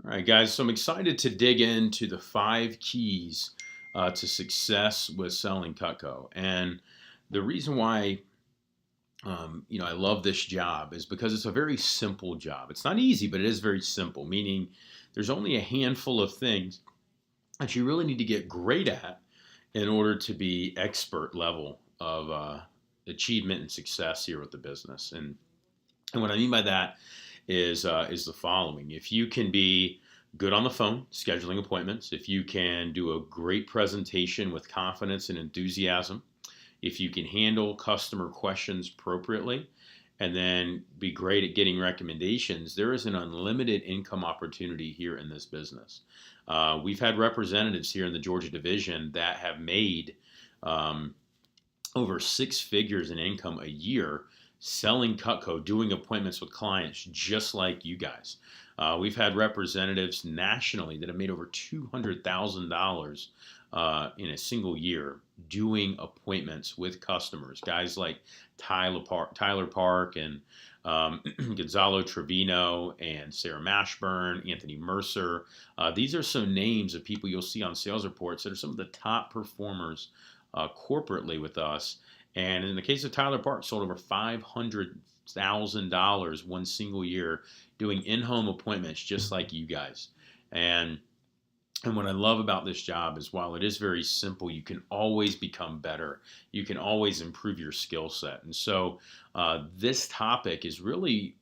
All right, guys. So I'm excited to dig into the 5 keys to success with selling Cutco. And the reason why, I love this job is because it's a very simple job. It's not easy, but it is very simple, meaning there's only a handful of things that you really need to get great at in order to be expert level of achievement and success here with the business. And what I mean by that is the following: if you can be good on the phone, scheduling appointments, if you can do a great presentation with confidence and enthusiasm, if you can handle customer questions appropriately, and then be great at getting recommendations, there is an unlimited income opportunity here in this business. We've had representatives here in the Georgia division that have made um, over 6 figures in income a year selling Cutco, doing appointments with clients just like you guys. We've had representatives nationally that have made over $200,000 in a single year doing appointments with customers. Guys like Tyler Park and Gonzalo Trevino and Sarah Mashburn, Anthony Mercer. These are some names of people you'll see on sales reports that are some of the top performers corporately with us. And in the case of Tyler Park, sold over $500,000 one single year doing in-home appointments just like you guys. And and what I love about this job is while it is very simple, you can always become better. You can always improve your skill set. And so this topic is really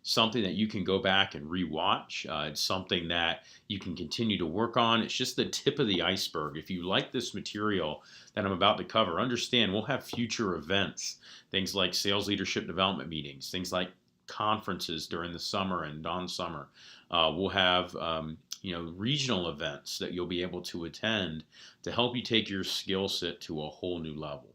something that you can go back and rewatch. It's something that you can continue to work on. It's just the tip of the iceberg. If you like this material that I'm about to cover, understand we'll have future events, things like sales leadership development meetings, things like conferences during the summer and non-summer. We'll have regional events that you'll be able to attend to help you take your skill set to a whole new level.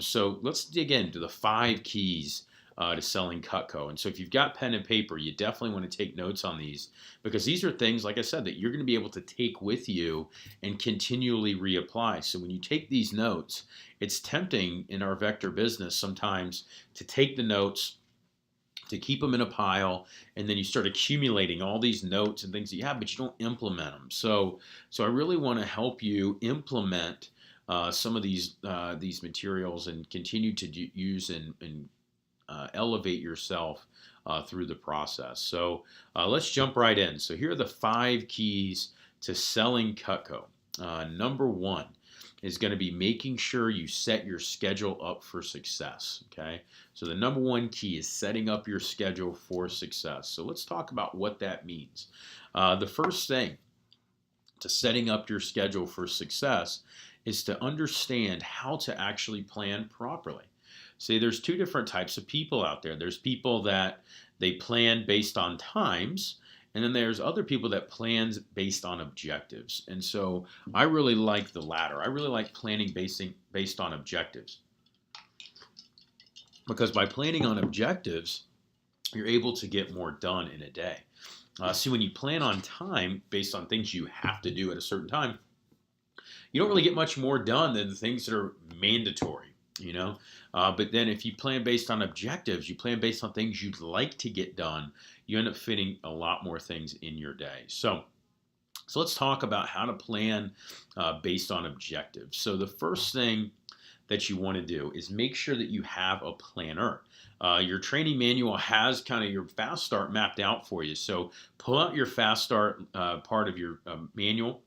So let's dig into the 5 keys to selling Cutco. And so if you've got pen and paper, you definitely want to take notes on these because these are things, like I said, that you're going to be able to take with you and continually reapply. So when you take these notes, it's tempting in our vector business sometimes to take the notes, to keep them in a pile, and then you start accumulating all these notes and things that you have, but you don't implement them. So I really want to help you implement some of these materials and continue to use and elevate yourself through the process. So let's jump right in. So here are the 5 keys to selling Cutco. Number 1 is going to be making sure you set your schedule up for success. Okay, so the number 1 key is setting up your schedule for success. So let's talk about what that means. The first thing to setting up your schedule for success is to understand how to actually plan properly. See, there's 2 different types of people out there. There's people that they plan based on times, and then there's other people that plans based on objectives. And so I really like the latter. I really like planning based on objectives. Because by planning on objectives, you're able to get more done in a day. See, when you plan on time based on things you have to do at a certain time, you don't really get much more done than the things that are mandatory. But then if you plan based on objectives, you plan based on things you'd like to get done, you end up fitting a lot more things in your day. So let's talk about how to plan based on objectives. So the first thing that you want to do is make sure that you have a planner. Your training manual has kind of your fast start mapped out for you. So pull out your fast start part of your manual.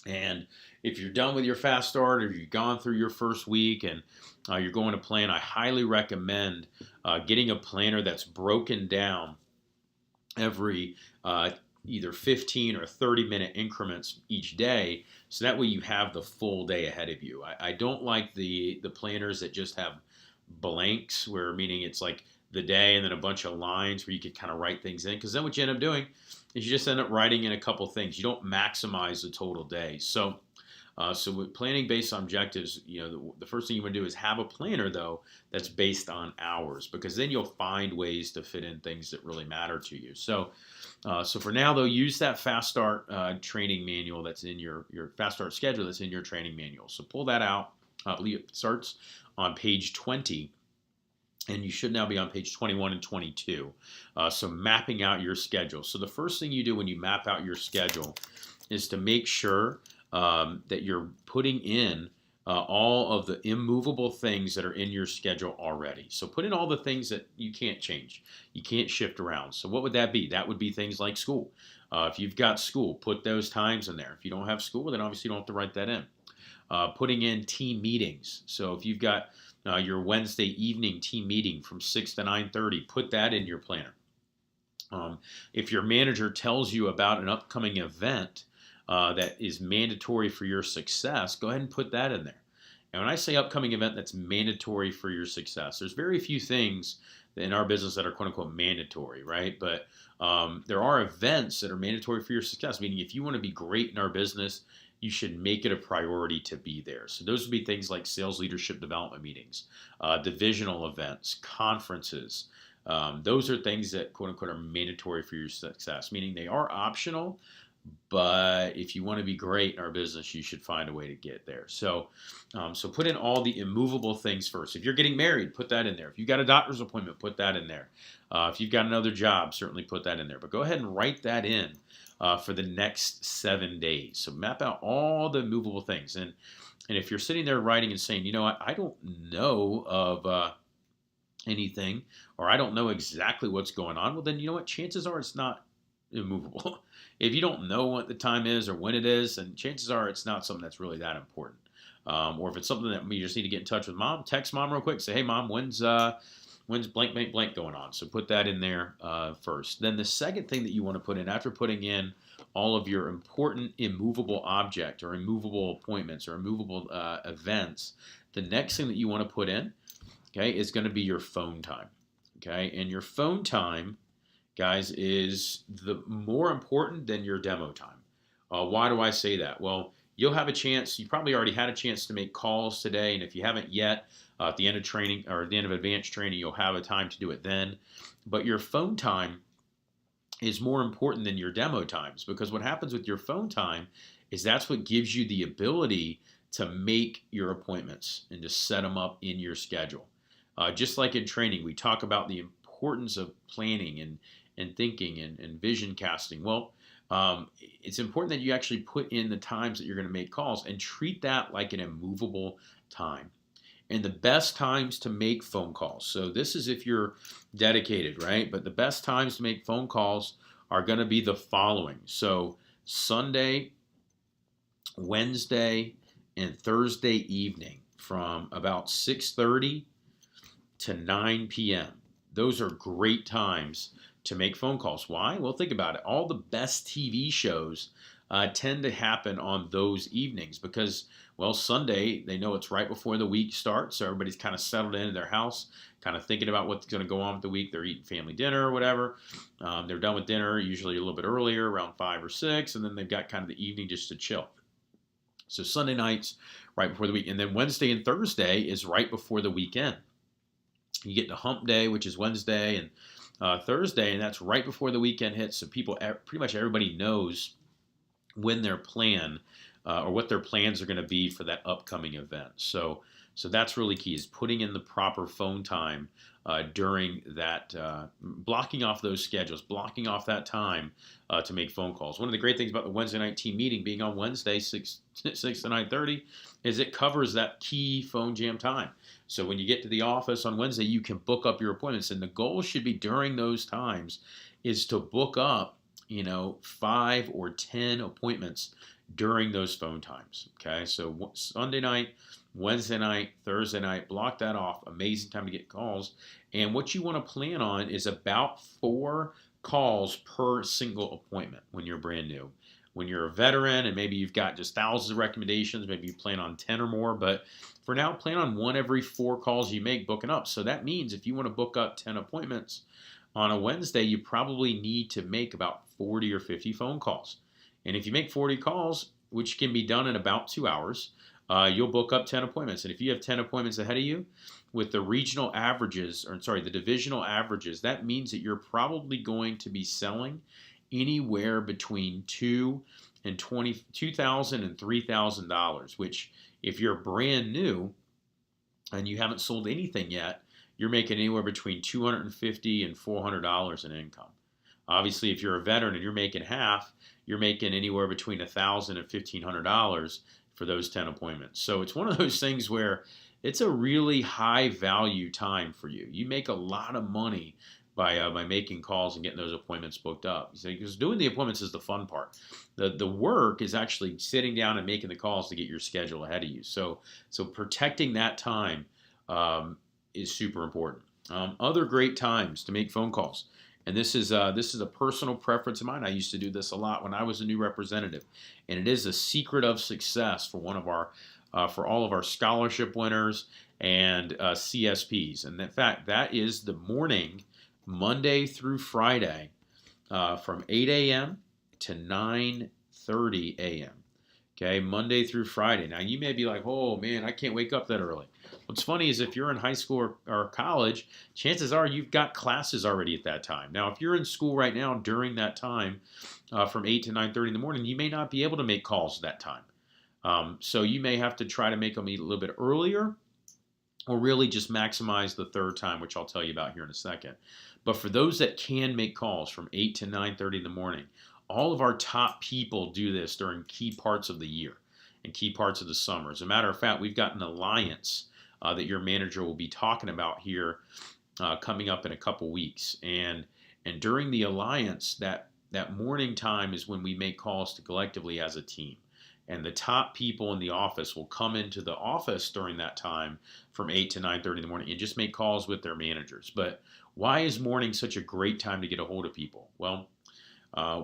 And if you're done with your fast start or you've gone through your first week and you're going to plan, I highly recommend getting a planner that's broken down every either 15 or 30-minute increments each day, so that way you have the full day ahead of you. I don't like the planners that just have blanks, where meaning it's like the day and then a bunch of lines where you could kind of write things in, because then what you end up doing is you just end up writing in a couple things. You don't maximize the total day. So with planning based on objectives, the first thing you want to do is have a planner, though, that's based on hours, because then you'll find ways to fit in things that really matter to you. So for now, though, use that Fast Start training manual that's in your Fast Start schedule that's in your training manual. So pull that out. It starts on page 20 And you should now be on page 21 and 22. So mapping out your schedule. So the first thing you do when you map out your schedule is to make sure that you're putting in all of the immovable things that are in your schedule already. So put in all the things that you can't change, you can't shift around. So what would that be? That would be things like school. If you've got school, put those times in there. If you don't have school, then obviously you don't have to write that in. Putting in team meetings. So if you've got your Wednesday evening team meeting from 6 to 9:30, put that in your planner. If your manager tells you about an upcoming event that is mandatory for your success, go ahead and put that in there. And when I say upcoming event that's mandatory for your success, there's very few things in our business that are quote unquote mandatory, right? But there are events that are mandatory for your success, meaning if you want to be great in our business, you should make it a priority to be there. So those would be things like sales leadership development meetings, divisional events, conferences. Those are things that quote unquote are mandatory for your success, meaning they are optional, but if you want to be great in our business, you should find a way to get there. So put in all the immovable things first. If you're getting married, put that in there. If you've got a doctor's appointment, put that in there. If you've got another job, certainly put that in there. But go ahead and write that in for the next 7 days. So map out all the movable things. And if you're sitting there writing and saying, you know what, I don't know of anything, or I don't know exactly what's going on, well, then you know what, chances are it's not immovable. If you don't know what the time is or when it is, then chances are it's not something that's really that important. Or if it's something that you just need to get in touch with mom, text mom real quick. Say, hey, mom, when's blank, blank, blank going on? So put that in there first. Then the second thing that you want to put in after putting in all of your important immovable object or immovable appointments or immovable events, the next thing that you want to put in, okay, is going to be your phone time. Okay, and your phone time, guys, is the more important than your demo time. Why do I say that? Well, you'll have a chance, you probably already had a chance to make calls today, and if you haven't yet, at the end of training or at the end of advanced training, you'll have a time to do it then. But your phone time is more important than your demo times, because what happens with your phone time is that's what gives you the ability to make your appointments and to set them up in your schedule. Just like in training, we talk about the importance of planning and thinking and vision casting. Well, it's important that you actually put in the times that you're going to make calls and treat that like an immovable time. And the best times to make phone calls. So this is if you're dedicated, right? But the best times to make phone calls are going to be the following. So Sunday, Wednesday, and Thursday evening from about 6:30 to 9 p.m. Those are great times to make phone calls. Why? Well, think about it. All the best TV shows tend to happen on those evenings because, well, Sunday, they know it's right before the week starts, so everybody's kind of settled into their house, kind of thinking about what's going to go on with the week. They're eating family dinner or whatever. They're done with dinner, usually a little bit earlier, around 5 or 6, and then they've got kind of the evening just to chill. So Sunday nights, right before the week. And then Wednesday and Thursday is right before the weekend. You get to hump day, which is Wednesday and Thursday, and that's right before the weekend hits. So people, pretty much everybody knows when their plan or what their plans are going to be for that upcoming event. So that's really key, is putting in the proper phone time during that, blocking off those schedules, blocking off that time to make phone calls. One of the great things about the Wednesday night team meeting being on Wednesday, 6 to 9:30, is it covers that key phone jam time. So when you get to the office on Wednesday, you can book up your appointments. And the goal should be during those times is to book up, 5 or 10 appointments during those phone times. Okay, so Sunday night, Wednesday night, Thursday night, block that off. Amazing time to get calls. And what you want to plan on is about 4 calls per single appointment when you're brand new. When you're a veteran and maybe you've got just thousands of recommendations, maybe you plan on 10 or more, but for now, plan on 1 every 4 calls you make booking up. So that means if you want to book up 10 appointments on a Wednesday, you probably need to make about 40 or 50 phone calls. And if you make 40 calls, which can be done in about 2 hours, you'll book up 10 appointments. And if you have 10 appointments ahead of you, with the regional averages, the divisional averages, that means that you're probably going to be selling anywhere between $2,000 and $3,000, which if you're brand new and you haven't sold anything yet, you're making anywhere between $250 and $400 in income. Obviously, if you're a veteran and you're making half, you're making anywhere between $1,000 and $1,500 for those 10 appointments. So it's one of those things where it's a really high value time for you. You make a lot of money by making calls and getting those appointments booked up. Because doing the appointments is the fun part. The work is actually sitting down and making the calls to get your schedule ahead of you. So protecting that time is super important. Other great times to make phone calls. And this is a personal preference of mine. I used to do this a lot when I was a new representative, and it is a secret of success for for all of our scholarship winners and CSPs. And in fact, that is the morning, Monday through Friday, from 8 a.m. to 9:30 a.m. Okay, Monday through Friday. Now you may be like, oh man, I can't wake up that early. What's funny is if you're in high school or college, chances are you've got classes already at that time. Now, if you're in school right now during that time, from 8 to 9:30 in the morning, you may not be able to make calls that time. So you may have to try to make them a little bit earlier, or really just maximize the third time, which I'll tell you about here in a second. But for those that can make calls from 8 to 9:30 in the morning, all of our top people do this during key parts of the year and key parts of the summer. As a matter of fact, we've got an alliance that your manager will be talking about here coming up in a couple weeks. And during the alliance, that morning time is when we make calls to collectively as a team. And the top people in the office will come into the office during that time from 8 to 9:30 in the morning and just make calls with their managers. But why is morning such a great time to get a hold of people? Well,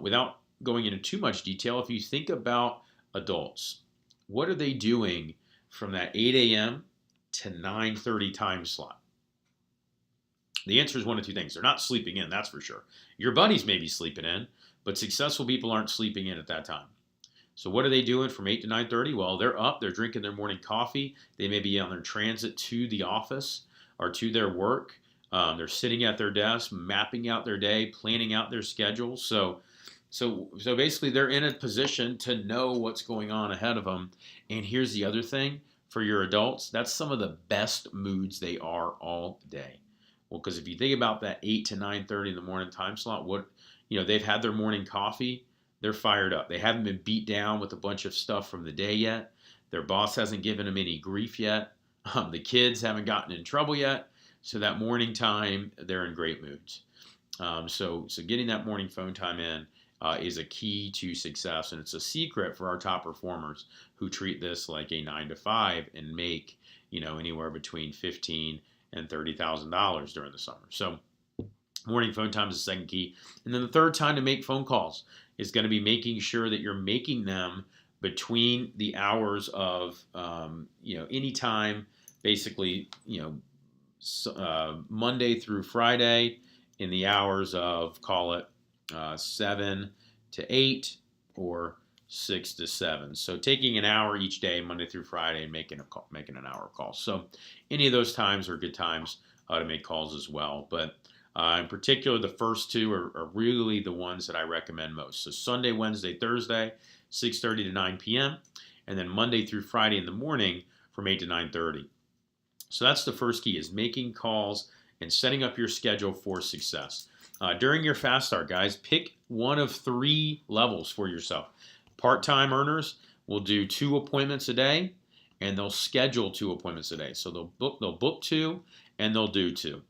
without going into too much detail, if you think about adults, what are they doing from that 8 a.m. to 9:30 time slot? The answer is one of two things. They're not sleeping in, that's for sure. Your buddies may be sleeping in, but successful people aren't sleeping in at that time. So what are they doing from 8 to 9:30? Well, they're up, they're drinking their morning coffee. They may be on their transit to the office or to their work. They're sitting at their desk, mapping out their day, planning out their schedule. So basically they're in a position to know what's going on ahead of them. And here's the other thing for your adults, that's some of the best moods they are all day. Well, because if you think about that 8 to 9:30 in the morning time slot, they've had their morning coffee. They're fired up. They haven't been beat down with a bunch of stuff from the day yet. Their boss hasn't given them any grief yet. The kids haven't gotten in trouble yet. So that morning time, they're in great moods. So getting that morning phone time in is a key to success, and it's a secret for our top performers who treat this like a 9 to 5 and make anywhere between $15,000 and $30,000 during the summer. So morning phone time is the second key, and then the third time to make phone calls is going to be making sure that you're making them between the hours of any time, basically Monday through Friday in the hours of, call it 7 to 8 or 6 to 7. So taking an hour each day, Monday through Friday, and making an hour call. So any of those times are good times to make calls as well. But in particular, the first two are really the ones that I recommend most. So Sunday, Wednesday, Thursday, 6:30 to 9 p.m. And then Monday through Friday in the morning from 8 to 9:30. So that's the first key, is making calls and setting up your schedule for success. During your fast start, guys, pick one of 3 levels for yourself. Part-time earners will do 2 appointments a day, and they'll schedule 2 appointments a day. So they'll book 2, and they'll do 2.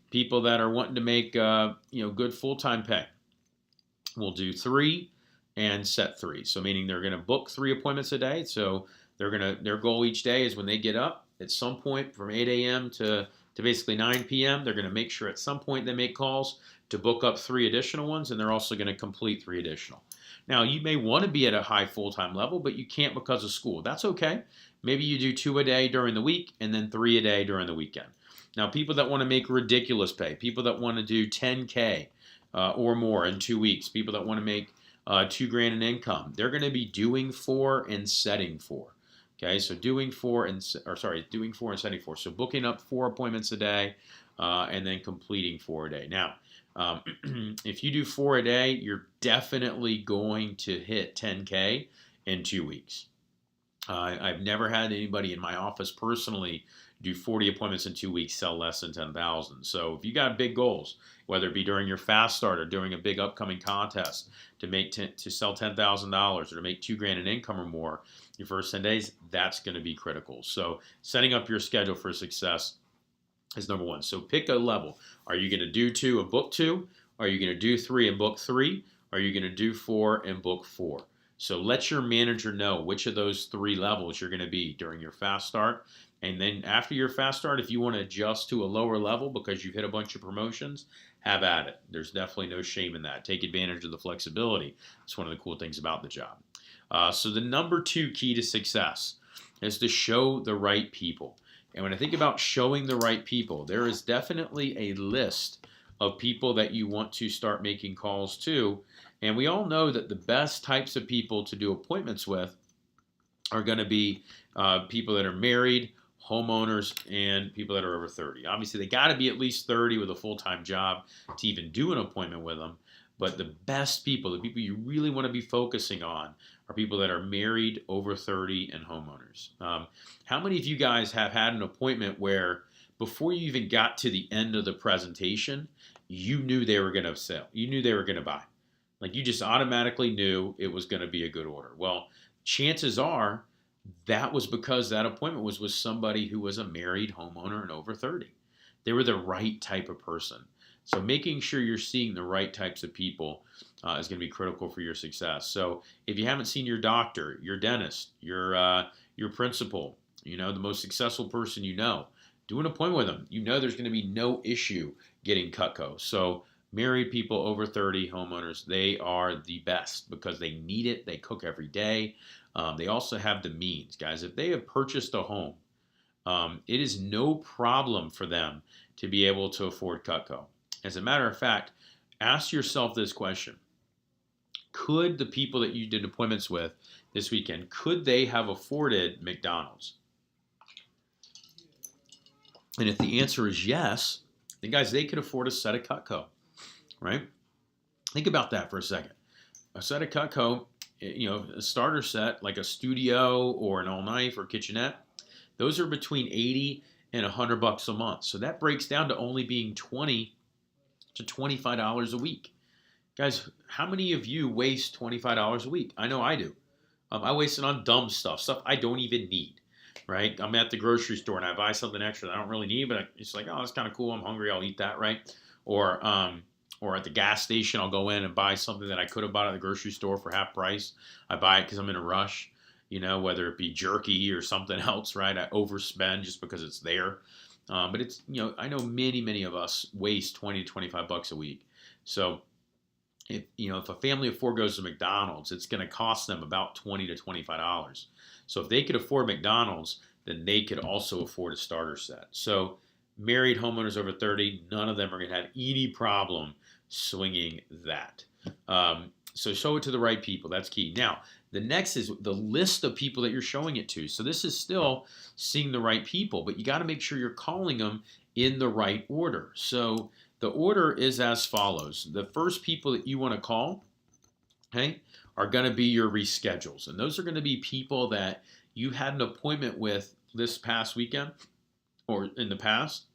People that are wanting to make good full-time pay will do 3 and set 3. So meaning they're going to book 3 appointments a day. So their goal each day is when they get up at some point from 8 a.m. to basically 9 p.m. They're going to make sure at some point they make calls to book up 3 additional ones, and they're also going to complete 3 additional. Now, you may want to be at a high full-time level, but you can't because of school. That's okay. Maybe you do 2 a day during the week and then 3 a day during the weekend. Now, people that want to make ridiculous pay, people that want to do $10K or more in 2 weeks, people that want to make $2,000 in income, they're going to be doing 4 and setting 4. Okay, so doing 4 and setting 4. So booking up 4 appointments a day and then completing 4 a day. Now, if you do 4 a day, you're definitely going to hit 10K in 2 weeks. I've never had anybody in my office personally do 40 appointments in 2 weeks, sell less than 10,000. So if you got big goals, whether it be during your fast start or during a big upcoming contest to sell $10,000 or to make $2,000 in income or more your first 10 days, that's going to be critical. So setting up your schedule for success is number one. So pick a level. Are you going to do 2 and book 2? Are you going to do 3 and book 3? Are you going to do 4 and book 4? So let your manager know which of those 3 levels you're going to be during your fast start. And then after your fast start, if you want to adjust to a lower level because you've hit a bunch of promotions, have at it. There's definitely no shame in that. Take advantage of the flexibility. It's one of the cool things about the job. So the number 2 key to success is to show the right people. And when I think about showing the right people, there is definitely a list of people that you want to start making calls to. And we all know that the best types of people to do appointments with are going to be people that are married, homeowners, and people that are over 30. Obviously, they got to be at least 30 with a full-time job to even do an appointment with them. But the best people, the people you really want to be focusing on, are people that are married, over 30, and homeowners. How many of you guys have had an appointment where before you even got to the end of the presentation, you knew they were going to sell? You knew they were going to buy. Like you just automatically knew it was going to be a good order. Well, chances are that was because that appointment was with somebody who was a married homeowner and over 30. They were the right type of person. So making sure you're seeing the right types of people is going to be critical for your success. So if you haven't seen your doctor, your dentist, your principal, the most successful person do an appointment with them. There's going to be no issue getting Cutco. So married people over 30, homeowners, they are the best because they need it. They cook every day. They also have the means. Guys, if they have purchased a home, it is no problem for them to be able to afford Cutco. As a matter of fact, ask yourself this question. Could the people that you did appointments with this weekend, could they have afforded McDonald's? And if the answer is yes, then guys, they could afford a set of Cutco, right? Think about that for a second. A set of Cutco, a starter set like a studio or an all-knife or kitchenette, those are between $80 and $100 a month. So that breaks down to only being $20 to $25 a week. Guys, how many of you waste $25 a week? I know I do. I waste it on dumb stuff I don't even need, right? I'm at the grocery store and I buy something extra that I don't really need, but it's like, oh, that's kind of cool. I'm hungry. I'll eat that, right? Or at the gas station, I'll go in and buy something that I could have bought at the grocery store for half price. I buy it because I'm in a rush, whether it be jerky or something else, right? I overspend just because it's there. But it's, I know many of us waste $20 to $25 a week. So if a family of 4 goes to McDonald's, it's going to cost them about $20 to $25. So if they could afford McDonald's, then they could also afford a starter set. So married homeowners over 30, none of them are going to have any problem swinging that. So show it to the right people. That's key. Now, the next is the list of people that you're showing it to. So this is still seeing the right people, but you got to make sure you're calling them in the right order. So the order is as follows. The first people that you want to call, okay, are going to be your reschedules. And those are going to be people that you had an appointment with this past weekend or in the past,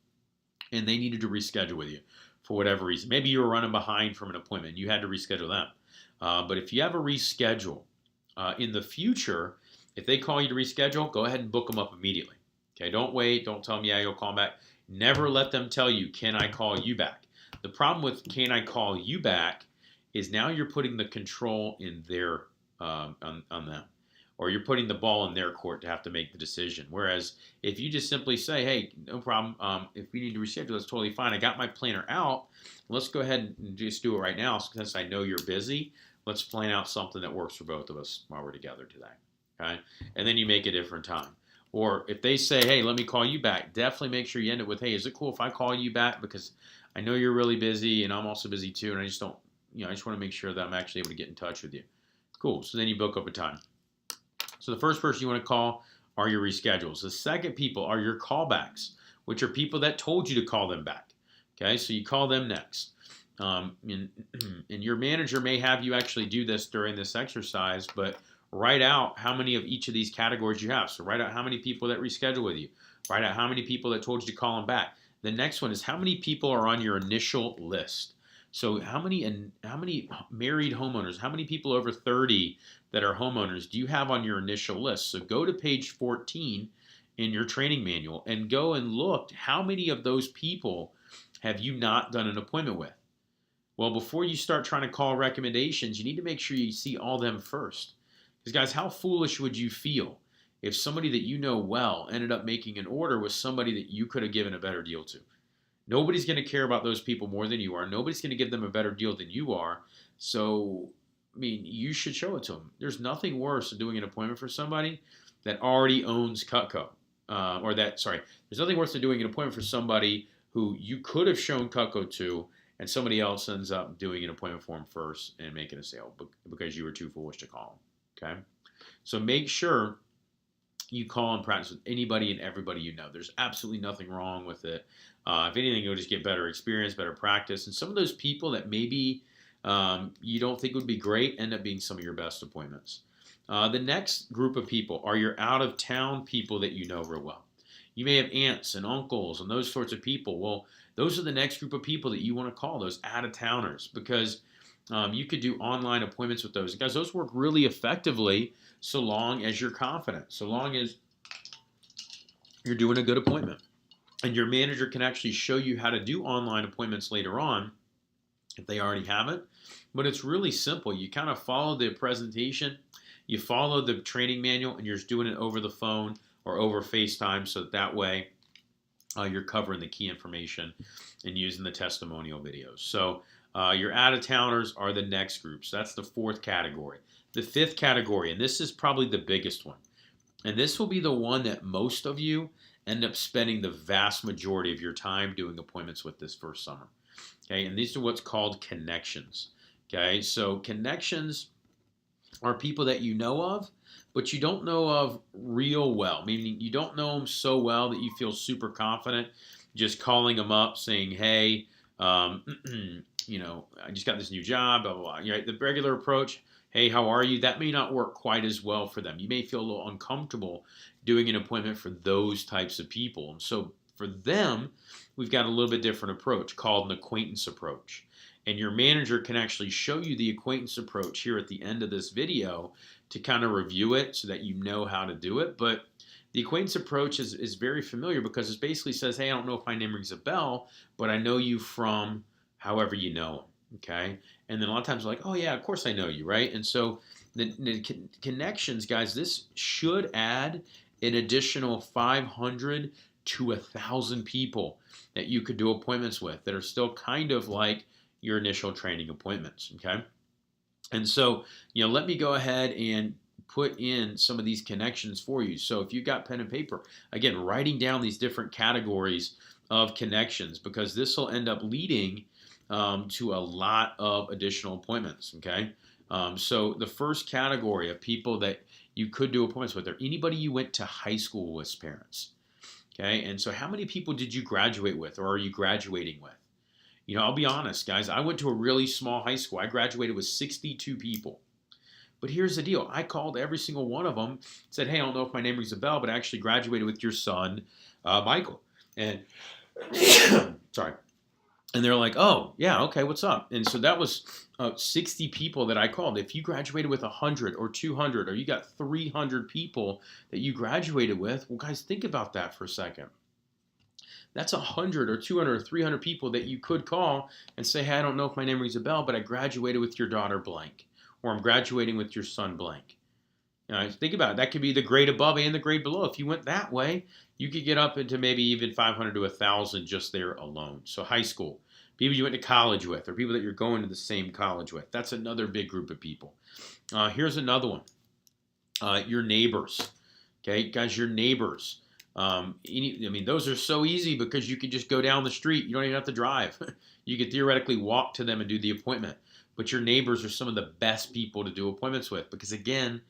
and they needed to reschedule with you for whatever reason. Maybe you were running behind from an appointment. You had to reschedule them. But if you have a reschedule, in the future, if they call you to reschedule, go ahead and book them up immediately. Okay, don't wait. Don't tell them, yeah, you'll call them back. Never let them tell you, can I call you back? The problem with can I call you back is now you're putting the control in their on them, or you're putting the ball in their court to have to make the decision. Whereas if you just simply say, hey, no problem, if we need to reschedule, that's totally fine. I got my planner out. Let's go ahead and just do it right now since I know you're busy. Let's plan out something that works for both of us while we're together today, okay? And then you make a different time. Or if they say, hey, let me call you back, definitely make sure you end it with, hey, is it cool if I call you back? Because I know you're really busy and I'm also busy too, and I just don't, I just want to make sure that I'm actually able to get in touch with you. Cool, so then you book up a time. So the first person you want to call are your reschedules. The second people are your callbacks, which are people that told you to call them back, okay? So you call them next. And your manager may have you actually do this during this exercise, but write out how many of each of these categories you have. So write out how many people that reschedule with you. Write out how many people that told you to call them back. The next one is how many people are on your initial list. So how many married homeowners, how many people over 30 that are homeowners do you have on your initial list? So go to page 14 in your training manual and go and look how many of those people have you not done an appointment with. Well, before you start trying to call recommendations, you need to make sure you see all them first. Because guys, how foolish would you feel if somebody that you know well ended up making an order with somebody that you could have given a better deal to? Nobody's going to care about those people more than you are. Nobody's going to give them a better deal than you are. So, I mean, you should show it to them. There's nothing worse than doing an appointment for somebody that already owns Cutco. There's nothing worse than doing an appointment for somebody who you could have shown Cutco to, and somebody else ends up doing an appointment for them first and making a sale because you were too foolish to call them. Okay? So make sure you call and practice with anybody and everybody you know. There's absolutely nothing wrong with it. If anything, you'll just get better experience, better practice. And some of those people that maybe you don't think would be great end up being some of your best appointments. The next group of people are your out-of-town people that you know real well. You may have aunts and uncles and those sorts of people. Well, those are the next group of people that you want to call, those out-of-towners, because you could do online appointments with those. Guys, those work really effectively so long as you're confident, so long as you're doing a good appointment. And your manager can actually show you how to do online appointments later on if they already have it. But it's really simple. You kind of follow the presentation, you follow the training manual, and you're just doing it over the phone or over FaceTime, so that way you're covering the key information and using the testimonial videos. So your out-of-towners are the next group. So that's the fourth category. The fifth category, and this is probably the biggest one, and this will be the one that most of you end up spending the vast majority of your time doing appointments with this first summer. Okay, and these are what's called connections. Okay, so connections are people that you know of, but you don't know of real well, meaning you don't know them so well that you feel super confident just calling them up saying, hey, I just got this new job, blah, blah, blah. Right? The regular approach, hey, how are you? That may not work quite as well for them. You may feel a little uncomfortable doing an appointment for those types of people. And so for them, we've got a little bit different approach called an acquaintance approach. And your manager can actually show you the acquaintance approach here at the end of this video to kind of review it so that you know how to do it. But the acquaintance approach is very familiar because it basically says, hey, I don't know if my name rings a bell, but I know you from however you know them, okay? And then a lot of times like, oh yeah, of course I know you, right? And so the connections, guys, this should add an additional 500 to 1,000 people that you could do appointments with that are still kind of like your initial training appointments, okay? And so, let me go ahead and put in some of these connections for you. So if you've got pen and paper, again, writing down these different categories of connections because this will end up leading to a lot of additional appointments, okay? So the first category of people that you could do appointments with are anybody you went to high school with, parents, okay? And so how many people did you graduate with or are you graduating with? I'll be honest, guys, I went to a really small high school. I graduated with 62 people. But here's the deal. I called every single one of them, said, hey, I don't know if my name rings a bell, but I actually graduated with your son, Michael. And, sorry. And they're like, oh, yeah, okay, what's up? And so that was 60 people that I called. If you graduated with 100 or 200 or you got 300 people that you graduated with, well, guys, think about that for a second. That's 100 or 200 or 300 people that you could call and say, hey, I don't know if my name rings a bell, but I graduated with your daughter blank, or I'm graduating with your son blank. Think about it. That could be the grade above and the grade below. If you went that way, you could get up into maybe even 500 to 1,000 just there alone. So high school, people you went to college with, or people that you're going to the same college with. That's another big group of people. Here's another one. Your neighbors. Okay, guys, your neighbors. Those are so easy because you could just go down the street. You don't even have to drive. You could theoretically walk to them and do the appointment. But your neighbors are some of the best people to do appointments with because, again,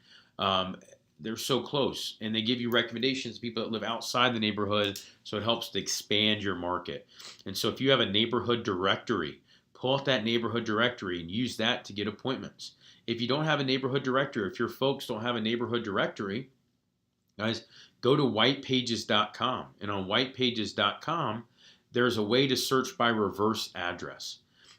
they're so close. And they give you recommendations to people that live outside the neighborhood, so it helps to expand your market. And so if you have a neighborhood directory, pull up that neighborhood directory and use that to get appointments. If you don't have a neighborhood directory, if your folks don't have a neighborhood directory, guys, go to whitepages.com. And on whitepages.com, there's a way to search by reverse address.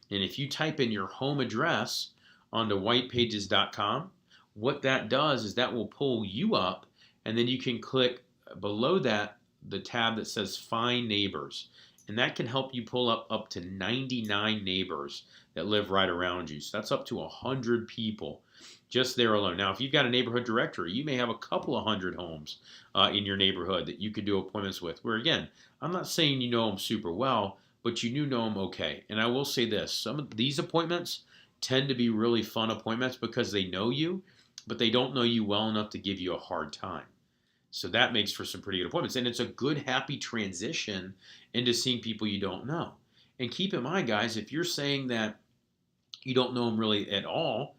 And if you type in your home address onto whitepages.com, what that does is that will pull you up, and then you can click below that the tab that says Find Neighbors. And that can help you pull up to 99 neighbors that live right around you. So that's up to 100 people just there alone. Now, if you've got a neighborhood directory, you may have a couple of hundred homes in your neighborhood that you could do appointments with. Where, again, I'm not saying you know them super well, but you do know them okay. And I will say this, some of these appointments tend to be really fun appointments because they know you, but they don't know you well enough to give you a hard time. So that makes for some pretty good appointments. And it's a good, happy transition into seeing people you don't know. And keep in mind, guys, if you're saying that you don't know them really at all,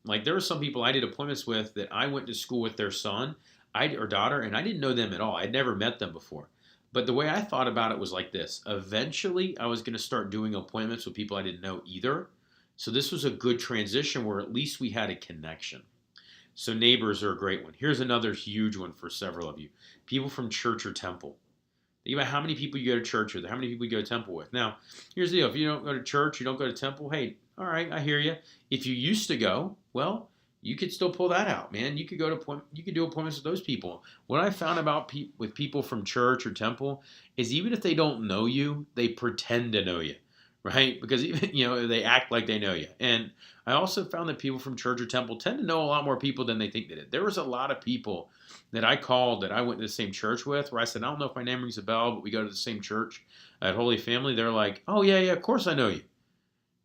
like there are some people I did appointments with that I went to school with their son or daughter, and I didn't know them at all. I'd never met them before. But the way I thought about it was like this. Eventually, I was going to start doing appointments with people I didn't know either. So this was a good transition where at least we had a connection. So neighbors are a great one. Here's another huge one for several of you. People from church or temple. Think about how many people you go to church with, how many people you go to temple with. Now, here's the deal. If you don't go to church, you don't go to temple, hey, all right, I hear you. If you used to go, well, you could still pull that out, man. You could do appointments with those people. What I found about with people from church or temple is even if they don't know you, they pretend to know you, right? Because even they act like they know you. And I also found that people from church or temple tend to know a lot more people than they think they did. There was a lot of people that I called that I went to the same church with where I said, I don't know if my name rings a bell, but we go to the same church at Holy Family. They're like, oh, yeah, of course I know you.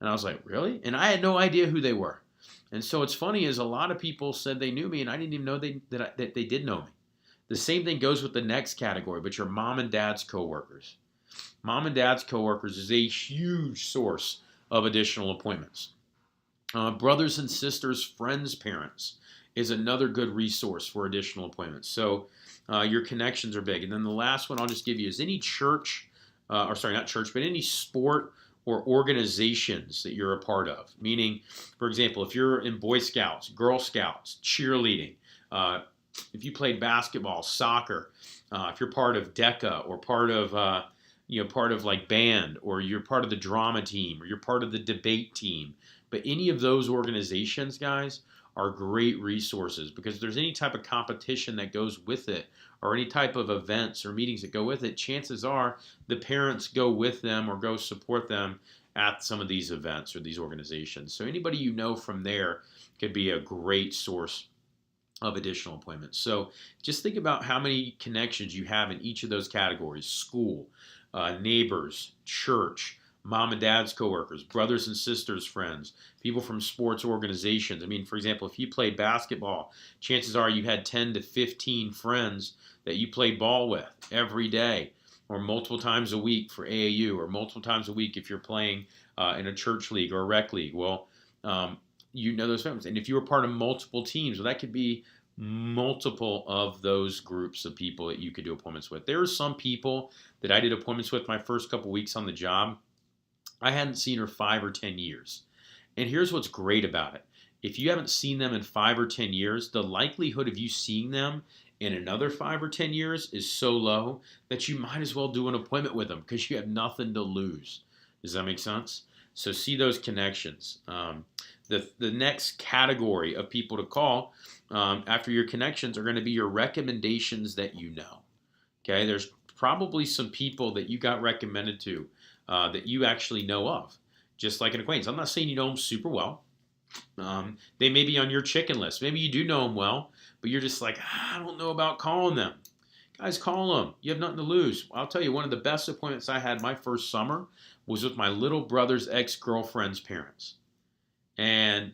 And I was like, really? And I had no idea who they were. And so what's funny is a lot of people said they knew me, and I didn't even know that they did know me. The same thing goes with the next category, but your mom and dad's coworkers. Mom and dad's coworkers is a huge source of additional appointments. Brothers and sisters, friends, parents is another good resource for additional appointments. So your connections are big. And then the last one I'll just give you is any church, not church, but any sport or organizations that you're a part of. Meaning, for example, if you're in Boy Scouts, Girl Scouts, cheerleading, if you played basketball, soccer, if you're part of DECA or part of like band, or you're part of the drama team, or you're part of the debate team. But any of those organizations, guys, are great resources because if there's any type of competition that goes with it or any type of events or meetings that go with it, chances are the parents go with them or go support them at some of these events or these organizations. So anybody you know from there could be a great source of additional appointments. So just think about how many connections you have in each of those categories: school, neighbors, church, mom and dad's coworkers, brothers and sisters, friends, people from sports organizations. I mean, for example, if you played basketball, chances are you had 10 to 15 friends that you played ball with every day or multiple times a week for AAU or multiple times a week if you're playing in a church league or a rec league. Well, you know those families. And if you were part of multiple teams, well, that could be multiple of those groups of people that you could do appointments with. There are some people that I did appointments with my first couple weeks on the job. I hadn't seen her 5 or 10 years. And here's what's great about it. If you haven't seen them in 5 or 10 years, the likelihood of you seeing them in another 5 or 10 years is so low that you might as well do an appointment with them because you have nothing to lose. Does that make sense? So see those connections. The next category of people to call after your connections are going to be your recommendations that you know. Okay, there's probably some people that you got recommended to that you actually know of, just like an acquaintance. I'm not saying you know them super well. They may be on your chicken list. Maybe you do know them well, but you're just like, I don't know about calling them. Guys, call them. You have nothing to lose. I'll tell you, one of the best appointments I had my first summer was with my little brother's ex-girlfriend's parents. And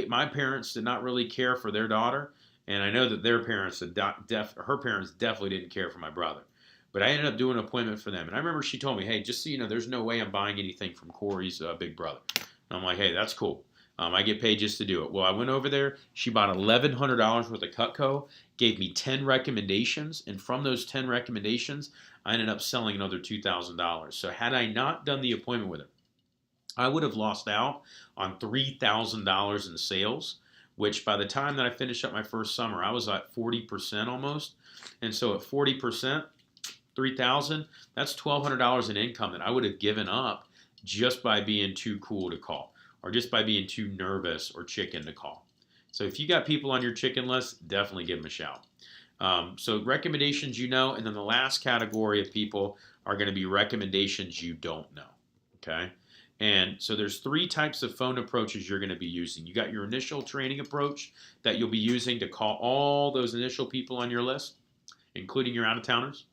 my parents did not really care for their daughter, and I know that her parents definitely didn't care for my brother. But I ended up doing an appointment for them. And I remember she told me, hey, just so you know, there's no way I'm buying anything from Corey's big brother. And I'm like, hey, that's cool. I get paid just to do it. Well, I went over there. She bought $1,100 worth of Cutco, gave me 10 recommendations. And from those 10 recommendations, I ended up selling another $2,000. So had I not done the appointment with her, I would have lost out on $3,000 in sales, which by the time that I finished up my first summer, I was at 40% almost. And so at 40%, 3,000, that's $1,200 in income that I would have given up just by being too cool to call, or just by being too nervous or chicken to call. So if you got people on your chicken list, definitely give them a shout. So recommendations you know, and then the last category of people are going to be recommendations you don't know. Okay. And so there's three types of phone approaches you're going to be using. You got your initial training approach that you'll be using to call all those initial people on your list, including your out-of-towners.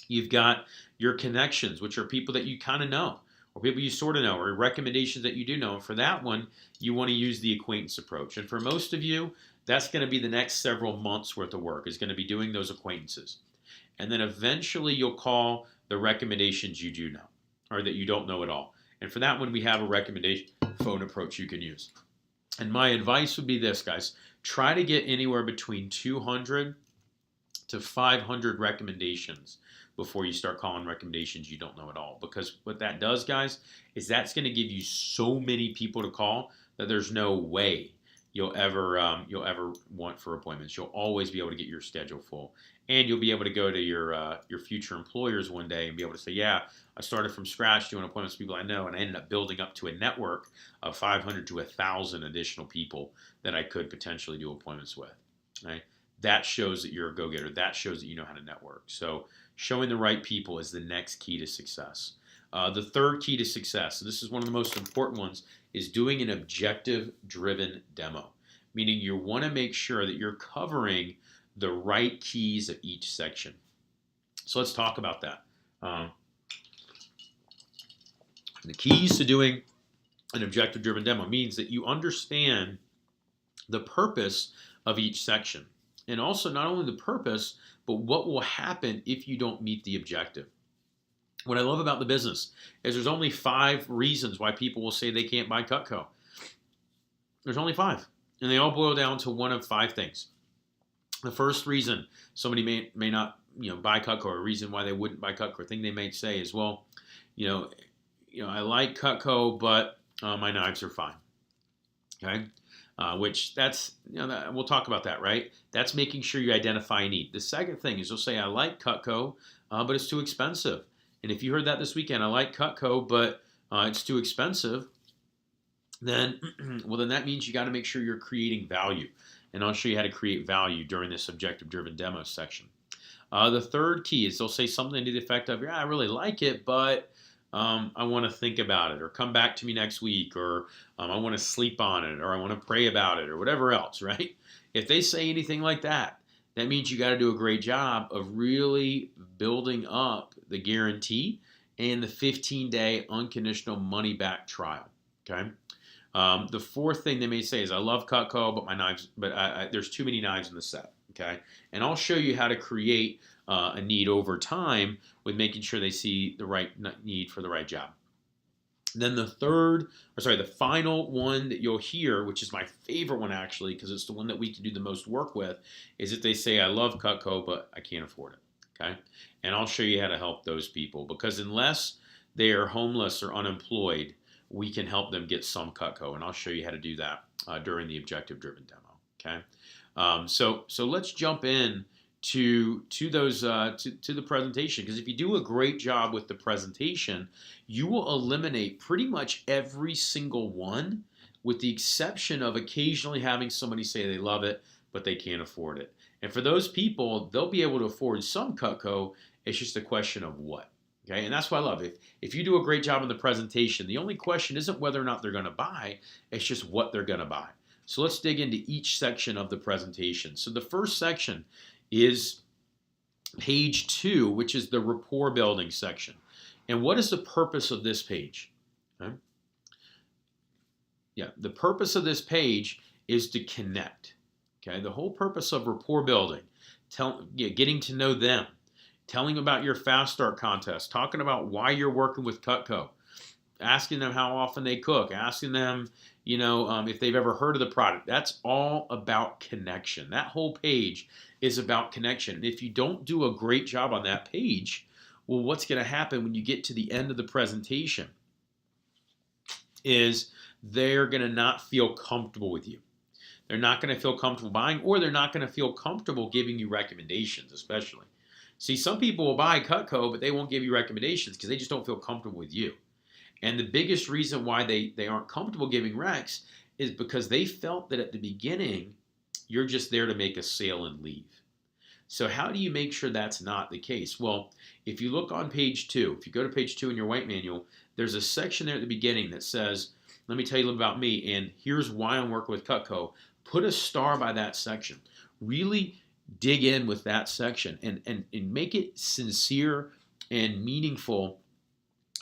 You've got your connections, which are people that you kind of know, or people you sort of know, or recommendations that you do know. And for that one, you want to use the acquaintance approach. And for most of you, that's going to be the next several months worth of work, is going to be doing those acquaintances. And then eventually you'll call the recommendations you do know, or that you don't know at all. And for that one, we have a recommendation phone approach you can use. And my advice would be this, guys. Try to get anywhere between 200 to 500 recommendations before you start calling recommendations you don't know at all. Because what that does, guys, is that's going to give you so many people to call that there's no way you'll ever want for appointments. You'll always be able to get your schedule full, and you'll be able to go to your future employers one day and be able to say, yeah, I started from scratch doing appointments with people I know, and I ended up building up to a network of 500 to 1,000 additional people that I could potentially do appointments with. Right? That shows that you're a go-getter. That shows that you know how to network. So showing the right people is the next key to success. The third key to success, and this is one of the most important ones, is doing an objective-driven demo, meaning you want to make sure that you're covering the right keys of each section. So let's talk about that. The keys to doing an objective-driven demo means that you understand the purpose of each section, and also not only the purpose, but what will happen if you don't meet the objective. What I love about the business is there's only 5 reasons why people will say they can't buy Cutco. There's only 5, and they all boil down to one of 5 things. The first reason somebody may not buy Cutco, or a reason why they wouldn't buy Cutco, or thing they may say is, well, I like Cutco, but my knives are fine. Okay, which that's we'll talk about that, right? That's making sure you identify a need. The second thing is they'll say, I like Cutco, but it's too expensive. And if you heard that this weekend, I like Cutco, but it's too expensive, then that means you got to make sure you're creating value. And I'll show you how to create value during this objective-driven demo section. The third key is they'll say something to the effect of, yeah, I really like it, but I want to think about it, or come back to me next week, or I want to sleep on it, or I want to pray about it, or whatever else, right? If they say anything like that, that means you got to do a great job of really building up the guarantee and the 15-day unconditional money-back trial. Okay. The fourth thing they may say is, I love Cutco, but my knives, there's too many knives in the set. Okay. And I'll show you how to create a need over time with making sure they see the right need for the right job. Then the final one that you'll hear, which is my favorite one actually, because it's the one that we can do the most work with, is if they say, I love Cutco, but I can't afford it. Okay. And I'll show you how to help those people, because unless they are homeless or unemployed, we can help them get some Cutco. And I'll show you how to do that during the objective-driven demo. Okay. So let's jump in to the presentation, because if you do a great job with the presentation, you will eliminate pretty much every single one, with the exception of occasionally having somebody say they love it but they can't afford it. And for those people, they'll be able to afford some Cutco. It's just a question of what. Okay, and that's what I love. If you do a great job in the presentation, the only question isn't whether or not they're going to buy, it's just what they're going to buy. So let's dig into each section of the presentation. So the first section is page 2, which is the rapport building section. And what is the purpose of this page? Okay. Yeah, the purpose of this page is to connect. Okay, the whole purpose of rapport building, getting to know them, telling about your fast start contest, talking about why you're working with Cutco, asking them how often they cook, asking them, if they've ever heard of the product. That's all about connection. That whole page is about connection. And if you don't do a great job on that page, well, what's going to happen when you get to the end of the presentation? is they're going to not feel comfortable with you. They're not going to feel comfortable buying, or they're not going to feel comfortable giving you recommendations, especially. See, some people will buy Cutco, but they won't give you recommendations because they just don't feel comfortable with you. And the biggest reason why they aren't comfortable giving recs is because they felt that at the beginning, you're just there to make a sale and leave. So how do you make sure that's not the case? Well, if you look on page 2, if you go to page 2 in your white manual, there's a section there at the beginning that says, let me tell you a little about me, and here's why I'm working with Cutco. Put a star by that section. Really dig in with that section and make it sincere and meaningful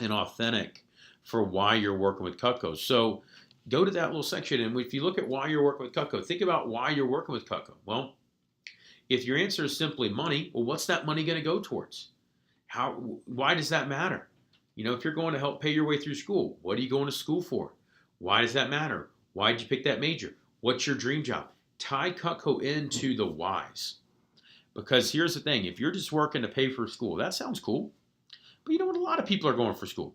and authentic for why you're working with Cutco. So go to that little section, and if you look at why you're working with Cutco, think about why you're working with Cutco. Well, if your answer is simply money, well, what's that money going to go towards? Why does that matter? You know, if you're going to help pay your way through school, what are you going to school for? Why does that matter? Why did you pick that major? What's your dream job? Tie Cutco into the whys. Because here's the thing, if you're just working to pay for school, that sounds cool. But you know what? A lot of people are going for school.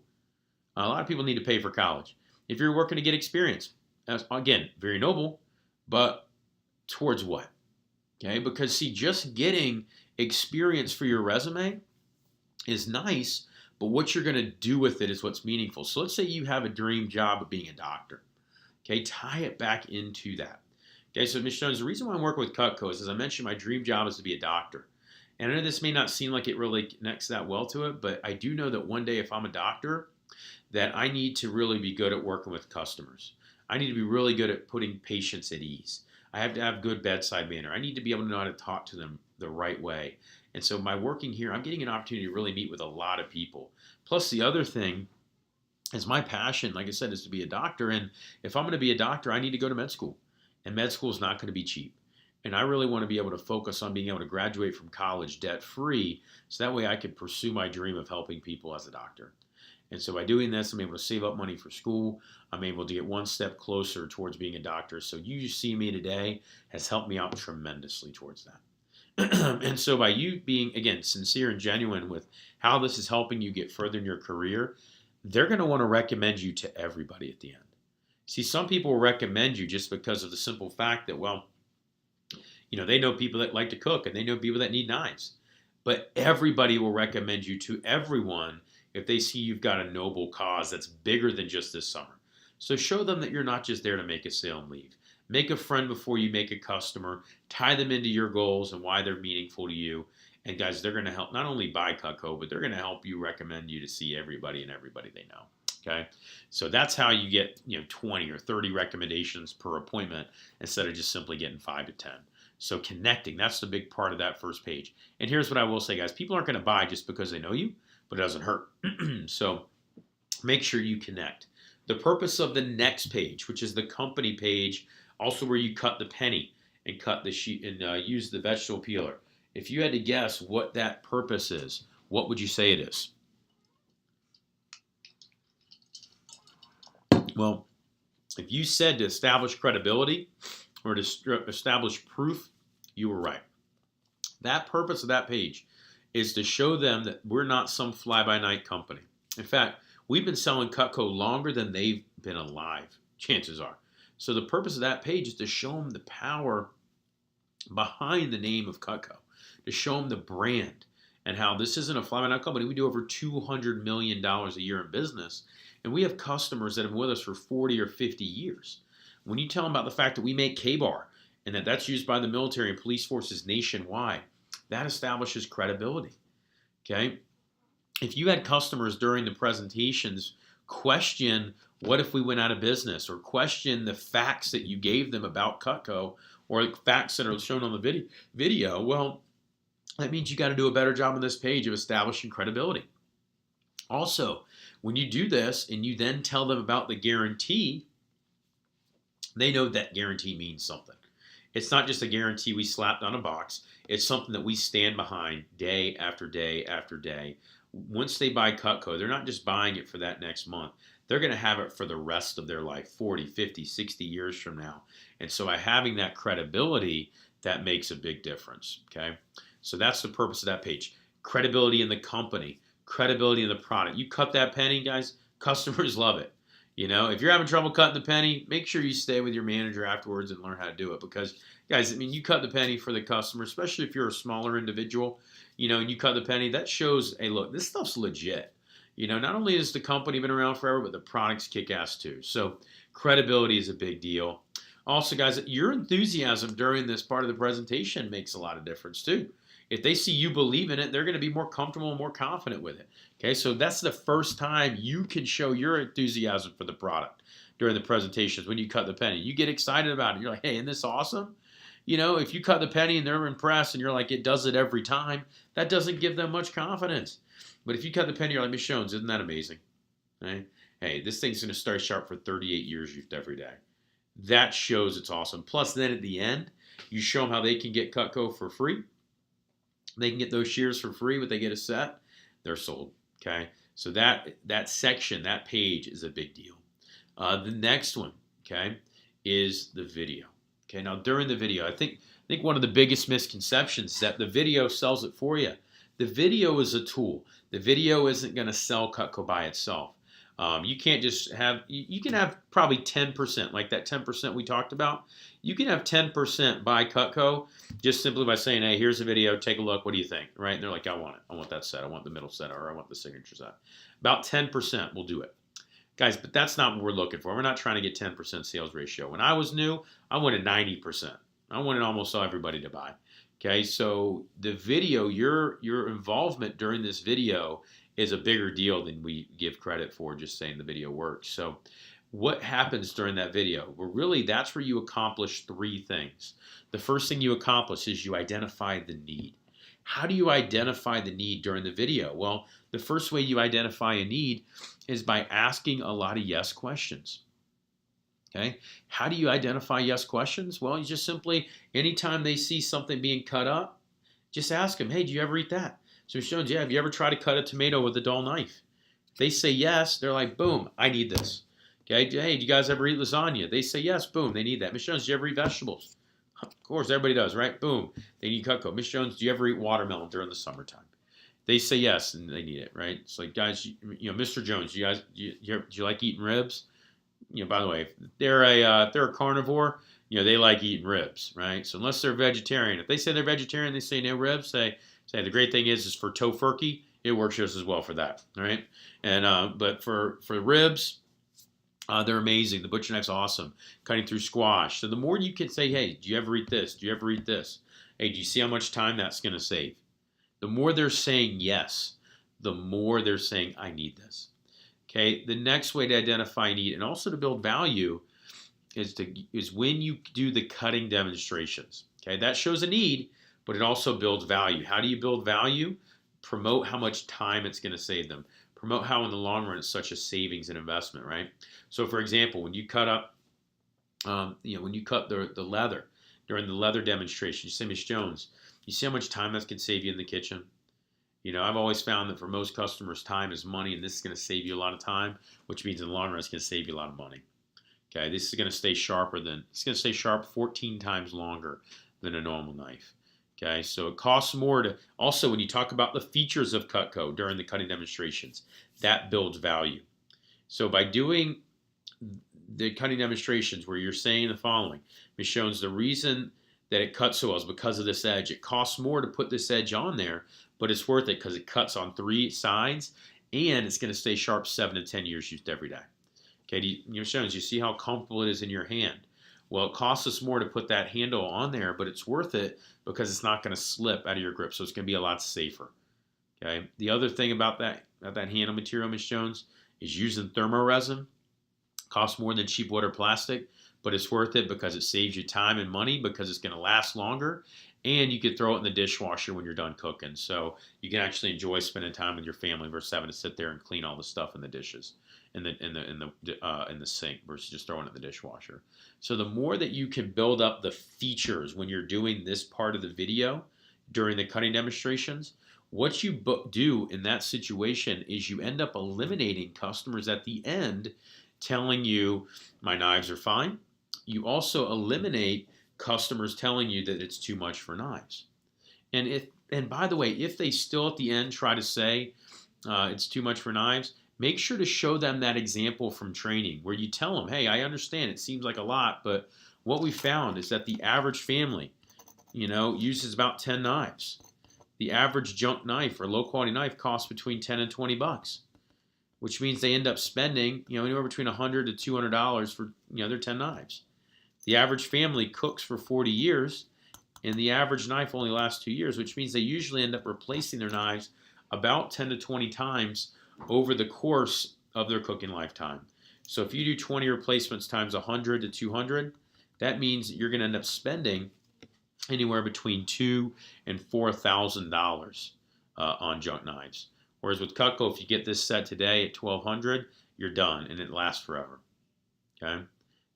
A lot of people need to pay for college. If you're working to get experience, that's, again, very noble, but towards what? Okay, because see, just getting experience for your resume is nice, but what you're going to do with it is what's meaningful. So let's say you have a dream job of being a doctor. Okay, tie it back into that. Okay, so Ms. Jones, the reason why I'm working with Cutco is, as I mentioned, my dream job is to be a doctor. And I know this may not seem like it really connects that well to it, but I do know that one day if I'm a doctor, that I need to really be good at working with customers. I need to be really good at putting patients at ease. I have to have good bedside manner. I need to be able to know how to talk to them the right way. And so by working here, I'm getting an opportunity to really meet with a lot of people. Plus the other thing is my passion, like I said, is to be a doctor. And if I'm going to be a doctor, I need to go to med school. And med school is not going to be cheap. And I really want to be able to focus on being able to graduate from college debt-free so that way I can pursue my dream of helping people as a doctor. And so by doing this, I'm able to save up money for school. I'm able to get one step closer towards being a doctor. So you see me today has helped me out tremendously towards that. And so by you being, again, sincere and genuine with how this is helping you get further in your career, they're going to want to recommend you to everybody at the end. See, some people will recommend you just because of the simple fact that, well, you know, they know people that like to cook and they know people that need knives. But everybody will recommend you to everyone if they see you've got a noble cause that's bigger than just this summer. So show them that you're not just there to make a sale and leave. Make a friend before you make a customer. Tie them into your goals and why they're meaningful to you. And guys, they're going to help not only buy Cutco, but they're going to help you recommend you to see everybody and everybody they know. Okay, so that's how you get 20 or 30 recommendations per appointment instead of just simply getting 5 to 10. So connecting, that's the big part of that first page. And here's what I will say, guys. People aren't going to buy just because they know you, but it doesn't hurt. So make sure you connect. The purpose of the next page, which is the company page, also where you cut the penny and cut the sheet and use the vegetable peeler. If you had to guess what that purpose is, what would you say it is? Well, if you said to establish credibility or to establish proof, you were right. That purpose of that page is to show them that we're not some fly-by-night company. In fact, we've been selling Cutco longer than they've been alive, chances are. So the purpose of that page is to show them the power behind the name of Cutco, to show them the brand and how this isn't a fly-by-night company. We do over $200 million a year in business, and we have customers that have been with us for 40 or 50 years. When you tell them about the fact that we make K-Bar and that that's used by the military and police forces nationwide, that establishes credibility, okay? If you had customers during the presentations question what if we went out of business, or question the facts that you gave them about Cutco, or facts that are shown on the video, well, that means you got to do a better job on this page of establishing credibility. Also, when you do this and you then tell them about the guarantee, they know that guarantee means something. It's not just a guarantee we slapped on a box. It's something that we stand behind day after day after day. Once they buy Cutco, they're not just buying it for that next month. They're going to have it for the rest of their life, 40, 50, 60 years from now. And so by having that credibility, that makes a big difference, okay? So that's the purpose of that page. Credibility in the company, credibility in the product. You cut that penny, guys, customers love it. If you're having trouble cutting the penny, make sure you stay with your manager afterwards and learn how to do it. Because, guys, I mean, you cut the penny for the customer, especially if you're a smaller individual, and you cut the penny, that shows, hey, look, this stuff's legit. Not only has the company been around forever, but the products kick ass too. So credibility is a big deal. Also, guys, your enthusiasm during this part of the presentation makes a lot of difference too. If they see you believe in it, they're going to be more comfortable and more confident with it. Okay, so that's the first time you can show your enthusiasm for the product during the presentations when you cut the penny. You get excited about it. You're like, hey, isn't this awesome? If you cut the penny and they're impressed and you're like, it does it every time, that doesn't give them much confidence. But if you cut the penny, you're like, Miss Jones, isn't that amazing? Right? Hey, this thing's going to stay sharp for 38 years used every day. That shows it's awesome. Plus, then at the end, you show them how they can get Cutco for free. They can get those shears for free, but they get a set. They're sold. Okay, so that section, that page is a big deal. The next one, okay, is the video. Okay, now during the video, I think one of the biggest misconceptions is that the video sells it for you. The video is a tool. The video isn't going to sell Cutco by itself. You can't just have, you can have probably 10%, like that 10% we talked about. You can have 10% buy Cutco just simply by saying, hey, here's a video, take a look, what do you think? Right? And they're like, I want it. I want that set. I want the middle set, or I want the signature set. About 10% will do it. Guys, but that's not what we're looking for. We're not trying to get 10% sales ratio. When I was new, I wanted 90%. I wanted almost everybody to buy. Okay, so the video, your involvement during this video is a bigger deal than we give credit for just saying the video works. So what happens during that video? Well, really, that's where you accomplish three things. The first thing you accomplish is you identify the need. How do you identify the need during the video? Well, the first way you identify a need is by asking a lot of yes questions. Okay, how do you identify yes questions? Well, you just simply, anytime they see something being cut up, just ask them, hey, do you ever eat that? So Ms. Jones, yeah, have you ever tried to cut a tomato with a dull knife? If they say yes, they're like, boom, I need this. Okay, hey, do you guys ever eat lasagna? They say yes, boom, they need that. Ms. Jones, do you ever eat vegetables? Of course, everybody does, right? Boom, they need Cutco. Ms. Jones, do you ever eat watermelon during the summertime? They say yes, and they need it, right? It's like, guys, Mr. Jones, do you like eating ribs? By the way, if they're a carnivore, they like eating ribs, right? So unless they're vegetarian, if they say they're vegetarian, they say no ribs. Say the great thing is for tofurkey, it works just as well for that, all right? And but for ribs, they're amazing. The butcher knife's awesome. Cutting through squash. So the more you can say, hey, do you ever eat this? Do you ever eat this? Hey, do you see how much time that's going to save? The more they're saying yes, the more they're saying I need this. Okay, the next way to identify need and also to build value is when you do the cutting demonstrations. Okay, that shows a need, but it also builds value. How do you build value? Promote how much time it's going to save them. Promote how in the long run it's such a savings and investment, right? So for example, when you cut up, when you cut the leather during the leather demonstration, you say, Ms. Jones, you see how much time that can save you in the kitchen? I've always found that for most customers, time is money, and this is going to save you a lot of time, which means in the long run, it's going to save you a lot of money. Okay, this is going to stay it's going to stay sharp 14 times longer than a normal knife. Okay, so it costs more to, also when you talk about the features of Cutco during the cutting demonstrations, that builds value. So by doing the cutting demonstrations where you're saying the following, Ms. Jones, the reason that it cuts so well is because of this edge. It costs more to put this edge on there, but it's worth it because it cuts on three sides and it's going to stay sharp 7 to 10 years used every day. Okay, Ms. Jones, you see how comfortable it is in your hand? Well, it costs us more to put that handle on there, but it's worth it because it's not going to slip out of your grip, so it's going to be a lot safer. Okay. The other thing about that handle material, Ms. Jones, is using thermoresin. Costs more than cheap wood or plastic, but it's worth it because it saves you time and money because it's going to last longer, and you could throw it in the dishwasher when you're done cooking. So you can actually enjoy spending time with your family versus having to sit there and clean all the stuff in the dishes in the sink versus just throwing it in the dishwasher. So the more that you can build up the features when you're doing this part of the video during the cutting demonstrations, what you do in that situation is you end up eliminating customers at the end telling you my knives are fine. You also eliminate customers telling you that it's too much for knives. And by the way, if they still at the end try to say it's too much for knives, Make sure to show them that example from training where you tell them, hey, I understand it seems like a lot, but what we found is that the average family, uses about 10 knives. The average junk knife or low quality knife costs between 10 and 20 bucks, which means they end up spending, anywhere between $100 to $200 for, their 10 knives. The average family cooks for 40 years, and the average knife only lasts 2 years, which means they usually end up replacing their knives about 10 to 20 times over the course of their cooking lifetime. So if you do 20 replacements times 100 to 200, that means that you're going to end up spending anywhere between $2,000 and $4,000 on junk knives. Whereas with Cutco, if you get this set today at $1,200, you're done and it lasts forever. Okay,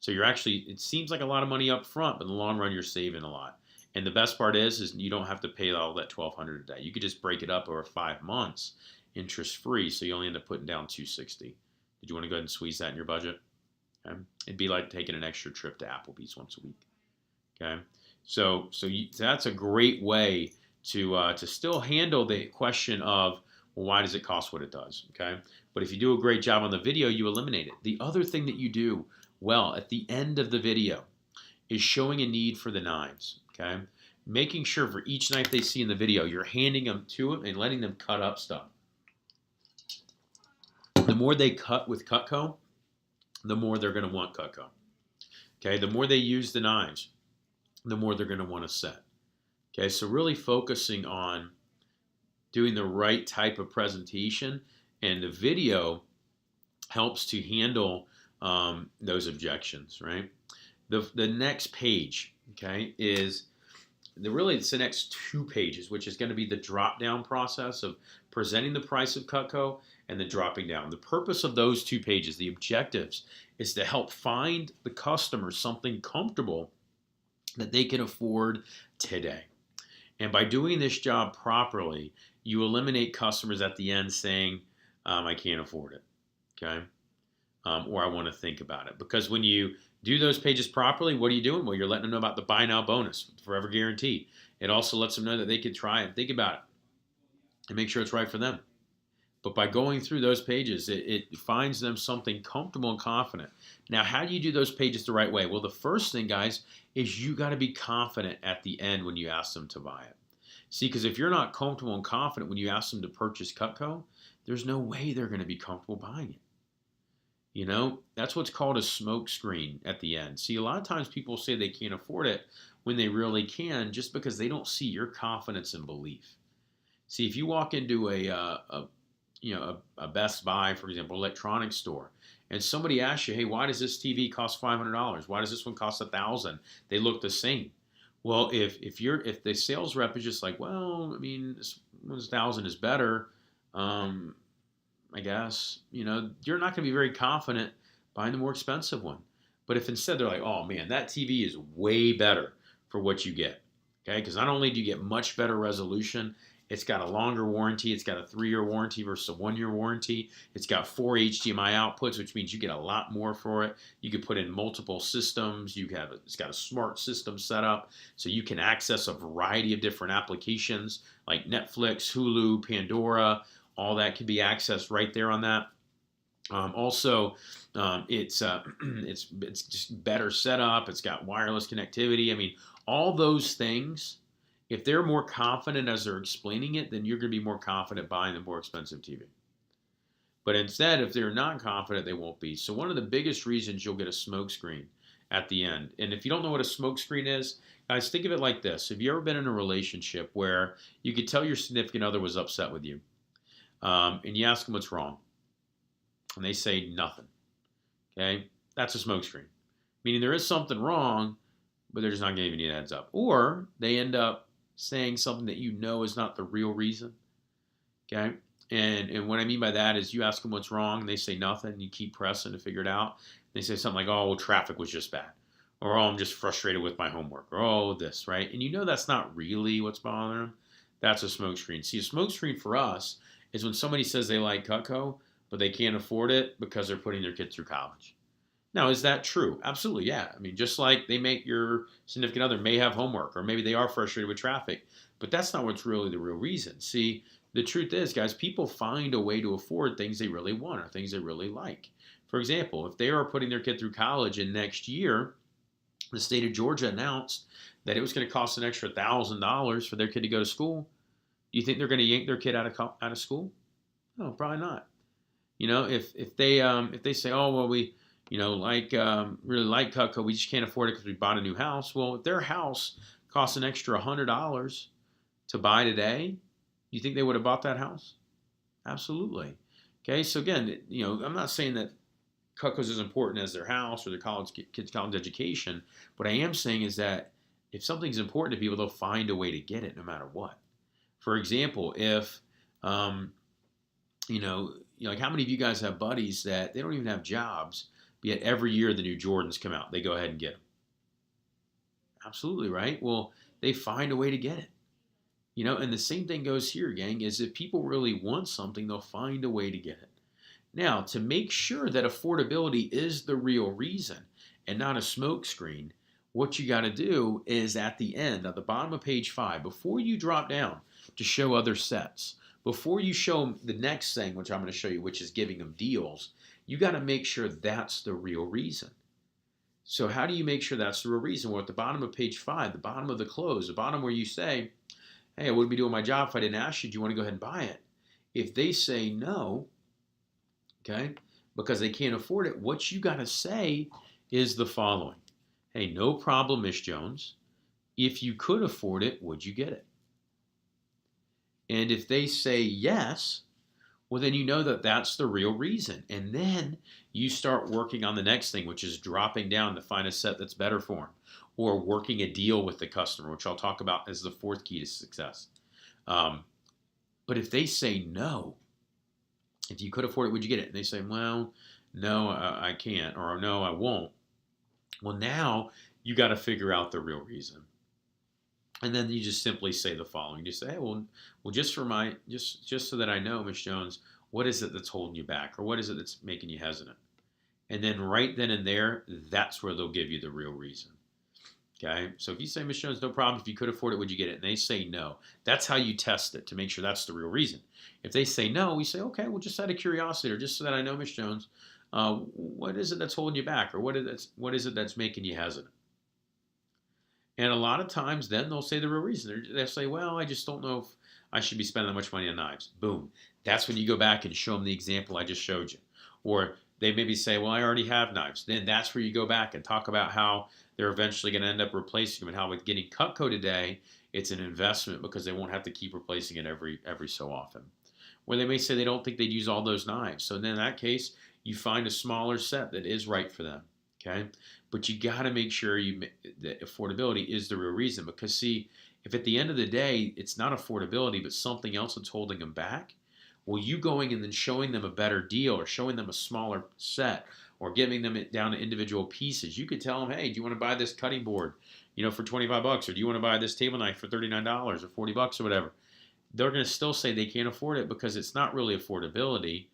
so it seems like a lot of money up front, but in the long run, you're saving a lot. And the best part is you don't have to pay all that $1,200 a day. You could just break it up over 5 months, interest free, so you only end up putting down $260. Did you want to go ahead and squeeze that in your budget? Okay, it'd be like taking an extra trip to Applebee's once a week. Okay, so that's a great way to still handle the question of, well, why does it cost what it does? Okay, but if you do a great job on the video, you eliminate it. The other thing that you do well at the end of the video is showing a need for the knives. Okay, making sure for each knife they see in the video, you're handing them to them and letting them cut up stuff. The more they cut with Cutco, the more they're going to want Cutco. Okay, the more they use the knives, the more they're going to want to set. Okay, so really focusing on doing the right type of presentation, and the video helps to handle those objections, right? The next page, okay, it's the next 2 pages, which is going to be the drop-down process of presenting the price of Cutco and then dropping down. The purpose of those 2 pages, the objectives, is to help find the customer something comfortable that they can afford today. And by doing this job properly, you eliminate customers at the end saying, I can't afford it, okay? Or I want to think about it. Because when you do those pages properly, what are you doing? Well, you're letting them know about the buy now bonus, forever guarantee. It also lets them know that they can try and think about it and make sure it's right for them. But by going through those pages, it finds them something comfortable and confident. Now, how do you do those pages the right way? Well, the first thing, guys, is you got to be confident at the end when you ask them to buy it. See, because if you're not comfortable and confident when you ask them to purchase Cutco, there's no way they're going to be comfortable buying it. That's what's called a smoke screen at the end. See, a lot of times people say they can't afford it when they really can, just because they don't see your confidence and belief. See, if you walk into a Best Buy, for example, electronics store, and somebody asks you, hey, why does this TV cost $500? Why does this one cost $1,000? They look the same. Well, if the sales rep is just like, well, I mean, this one's $1,000 is better, I guess, you're not going to be very confident buying the more expensive one. But if instead they're like, oh man, that TV is way better for what you get, okay? Because not only do you get much better resolution, it's got a longer warranty. It's got a 3-year warranty versus a 1-year warranty. It's got 4 HDMI outputs, which means you get a lot more for it. You can put in multiple systems. It's got a smart system set up, so you can access a variety of different applications like Netflix, Hulu, Pandora. All that can be accessed right there on that. It's just better setup. It's got wireless connectivity. I mean, all those things. If they're more confident as they're explaining it, then you're going to be more confident buying the more expensive TV. But instead, if they're not confident, they won't be. So one of the biggest reasons you'll get a smoke screen at the end. And if you don't know what a smoke screen is, guys, think of it like this. Have you ever been in a relationship where you could tell your significant other was upset with you? And you ask them what's wrong. And they say nothing. Okay? That's a smoke screen. Meaning there is something wrong, but they're just not giving you a heads up. Or they end up saying something that is not the real reason. Okay? And what I mean by that is you ask them what's wrong, and they say nothing, and you keep pressing to figure it out. They say something like, oh, well, traffic was just bad. Or, oh, I'm just frustrated with my homework. Or, oh, this, right? And that's not really what's bothering them. That's a smoke screen. See, a smoke screen for us is when somebody says they like Cutco, but they can't afford it because they're putting their kids through college. Now, is that true? Absolutely, yeah. I mean, just like they make your significant other may have homework, or maybe they are frustrated with traffic, but that's not what's really the real reason. See, The truth is, guys, people find a way to afford things they really want or things they really like. For example, if they are putting their kid through college and next year the state of Georgia announced that it was going to cost an extra $1,000 for their kid to go to school, do you think they're going to yank their kid out of school? No, probably not. If they say, oh well, we really like Cutco, we just can't afford it because we bought a new house. Well, if their house costs an extra $100 to buy today, you think they would have bought that house? Absolutely. Okay, so again, I'm not saying that Cutco's as important as their house or their kids' college education. What I am saying is that if something's important to people, they'll find a way to get it no matter what. For example, if like how many of you guys have buddies that they don't even have jobs, but yet every year the new Jordans come out, they go ahead and get them? Absolutely, right? Well, they find a way to get it. And the same thing goes here, gang, is if people really want something, they'll find a way to get it. Now, to make sure that affordability is the real reason and not a smokescreen, what you got to do is at the end, at the bottom of page 5, before you drop down to show other sets, before you show them the next thing, which I'm going to show you, which is giving them deals, you got to make sure that's the real reason. So how do you make sure that's the real reason? Well, at the bottom of page 5, the bottom of the close, the bottom where you say, hey, I wouldn't be doing my job if I didn't ask you, do you want to go ahead and buy it? If they say no, okay, because they can't afford it, what you got to say is the following. Hey, no problem, Miss Jones. If you could afford it, would you get it? And if they say yes, well, then you know that that's the real reason. And then you start working on the next thing, which is dropping down to find a set that's better for them, or working a deal with the customer, which I'll talk about as the fourth key to success. But if they say no, if you could afford it, would you get it? And they say, well, no, I can't, or no, I won't. Well, now you got to figure out the real reason. And then you just simply say the following. You say, hey, well, just so that I know, Miss Jones, what is it that's holding you back, or what is it that's making you hesitant? And then right then and there, that's where they'll give you the real reason. Okay, so if you say, Miss Jones, no problem, if you could afford it, would you get it? And they say no. That's how you test it to make sure that's the real reason. If they say no, we say, okay, well, just out of curiosity, or just so that I know, Miss Jones, what is it that's holding you back, or what is it that's making you hesitant? And a lot of times then they'll say the real reason. They'll say, well, I just don't know if I should be spending that much money on knives. Boom. That's when you go back and show them the example I just showed you. Or they maybe say, well, I already have knives. Then that's where you go back and talk about how they're eventually going to end up replacing them, and how with getting Cutco today, it's an investment because they won't have to keep replacing it every so often. Where they may say they don't think they'd use all those knives. So then in that case, you find a smaller set that is right for them. Okay, but you got to make sure that affordability is the real reason, because see, if at the end of the day it's not affordability but something else that's holding them back, well, you going and then showing them a better deal, or showing them a smaller set, or giving them it down to individual pieces, you could tell them, hey, do you want to buy this cutting board, for $25, or do you want to buy this table knife for $39 or $40 or whatever? They're going to still say they can't afford it, because it's not really affordability,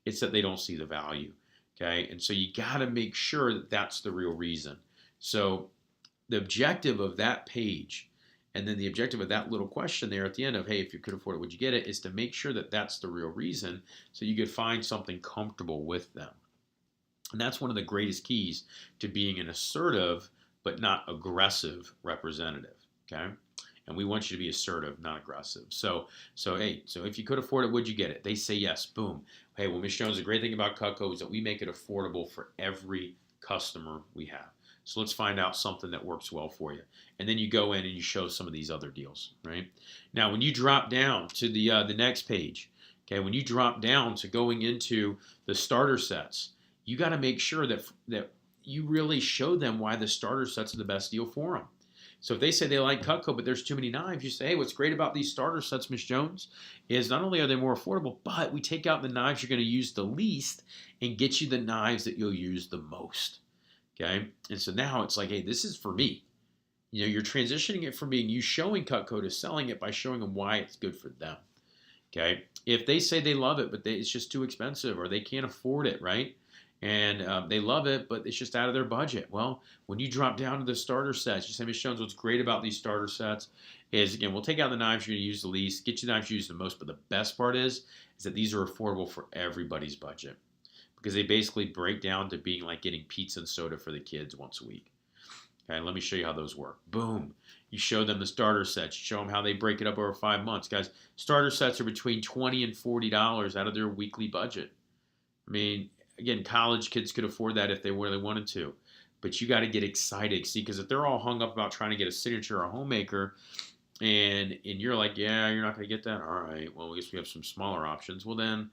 it's that they don't see the value. Okay, and so you got to make sure that that's the real reason. So the objective of that page, and then the objective of that little question there at the end of, hey, if you could afford it, would you get it, is to make sure that that's the real reason, so you could find something comfortable with them. And that's one of the greatest keys to being an assertive but not aggressive representative. Okay, and we want you to be assertive, not aggressive. So if you could afford it, would you get it? They say yes. Boom. Hey, well, Ms. Jones, the great thing about Cutco is that we make it affordable for every customer we have. So let's find out something that works well for you. And then you go in and you show some of these other deals, right? Now, when you drop down to the next page, okay, when you drop down to going into the starter sets, you got to make sure that you really show them why the starter sets are the best deal for them. So if they say they like Cutco, but there's too many knives, you say, hey, what's great about these starter sets, Miss Jones, is not only are they more affordable, but we take out the knives you're going to use the least and get you the knives that you'll use the most. Okay? And so now it's like, hey, this is for me. You're transitioning it from being you showing Cutco to selling it by showing them why it's good for them. Okay? If they say they love it, but it's just too expensive, or they can't afford it, right? and they love it, but it's just out of their budget. Well, when you drop down to the starter sets, you say, Ms. Jones, what's great about these starter sets is, again, we'll take out the knives you're going to use the least, get you the knives you use the most, but the best part is that these are affordable for everybody's budget because they basically break down to being like getting pizza and soda for the kids once a week. Okay, let me show you how those work. Boom. You show them the starter sets. You show them how they break it up over 5 months. Guys, starter sets are between $20 and $40 out of their weekly budget. I mean, again, college kids could afford that if they really wanted to. But you got to get excited. See, because if they're all hung up about trying to get a signature or a homemaker, and you're like, yeah, you're not going to get that? All right, well, I guess we have some smaller options. Well, then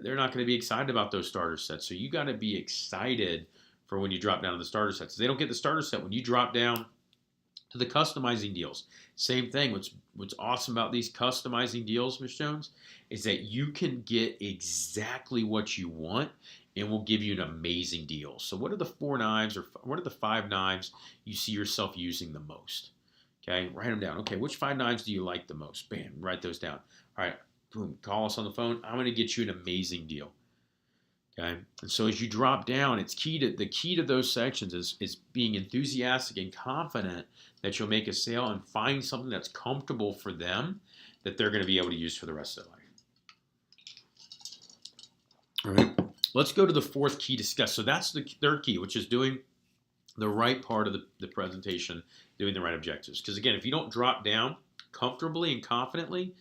they're not going to be excited about those starter sets. So you got to be excited for when you drop down to the starter sets. They don't get the starter set when you drop down to the customizing deals. Same thing. What's awesome about these customizing deals, Ms. Jones, is that you can get exactly what you want and we'll give you an amazing deal. So what are the 4 knives or what are the 5 knives you see yourself using the most? Okay, write them down. Okay, which 5 knives do you like the most? Bam, write those down. All right, boom, call us on the phone. I'm going to get you an amazing deal. Okay, and so as you drop down, it's the key to those sections is being enthusiastic and confident that you'll make a sale and find something that's comfortable for them that they're going to be able to use for the rest of their life. All right, let's go to the 4th key discussed. So that's the 3rd key, which is doing the right part of the presentation, doing the right objectives. Because again, if you don't drop down comfortably and confidently,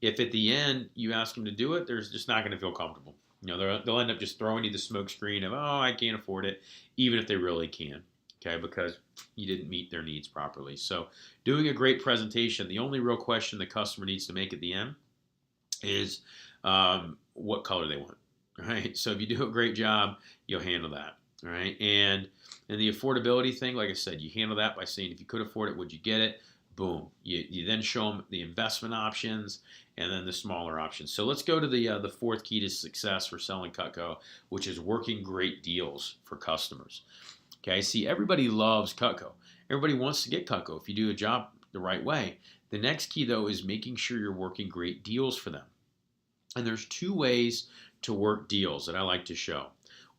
if at the end you ask them to do it, they're just not going to feel comfortable. You know, they'll end up just throwing you the smoke screen of, oh, I can't afford it, even if they really can, okay, because you didn't meet their needs properly. So doing a great presentation, the only real question the customer needs to make at the end is what color they want, right? So if you do a great job, you'll handle that, all right? And the affordability thing, like I said, you handle that by saying, if you could afford it, would you get it? Boom. You then show them the investment options and then the smaller options. So let's go to the 4th key to success for selling Cutco, which is working great deals for customers. Okay, see, everybody loves Cutco. Everybody wants to get Cutco if you do a job the right way. The next key, though, is making sure you're working great deals for them. And there's 2 ways to work deals that I like to show.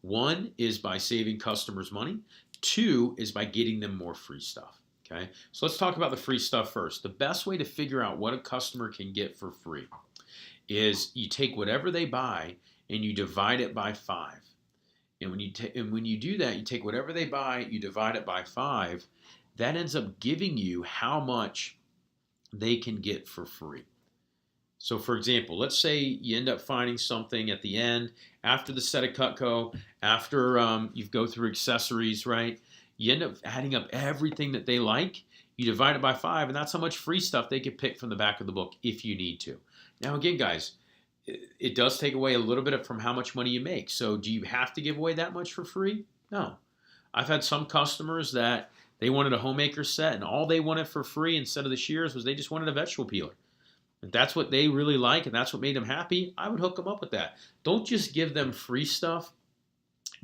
One is by saving customers money. 2 is by getting them more free stuff. Okay, so let's talk about the free stuff first. The best way to figure out what a customer can get for free is you take whatever they buy and you divide it by 5. And when you do that, you take whatever they buy, you divide it by 5. That ends up giving you how much they can get for free. So for example, let's say you end up finding something at the end after the set of Cutco, after you go through accessories, right? You end up adding up everything that they like. You divide it by 5, and that's how much free stuff they could pick from the back of the book if you need to. Now, again, guys, it does take away a little bit from how much money you make. So do you have to give away that much for free? No. I've had some customers that they wanted a homemaker set, and all they wanted for free instead of the shears was they just wanted a vegetable peeler. If that's what they really like and that's what made them happy, I would hook them up with that. Don't just give them free stuff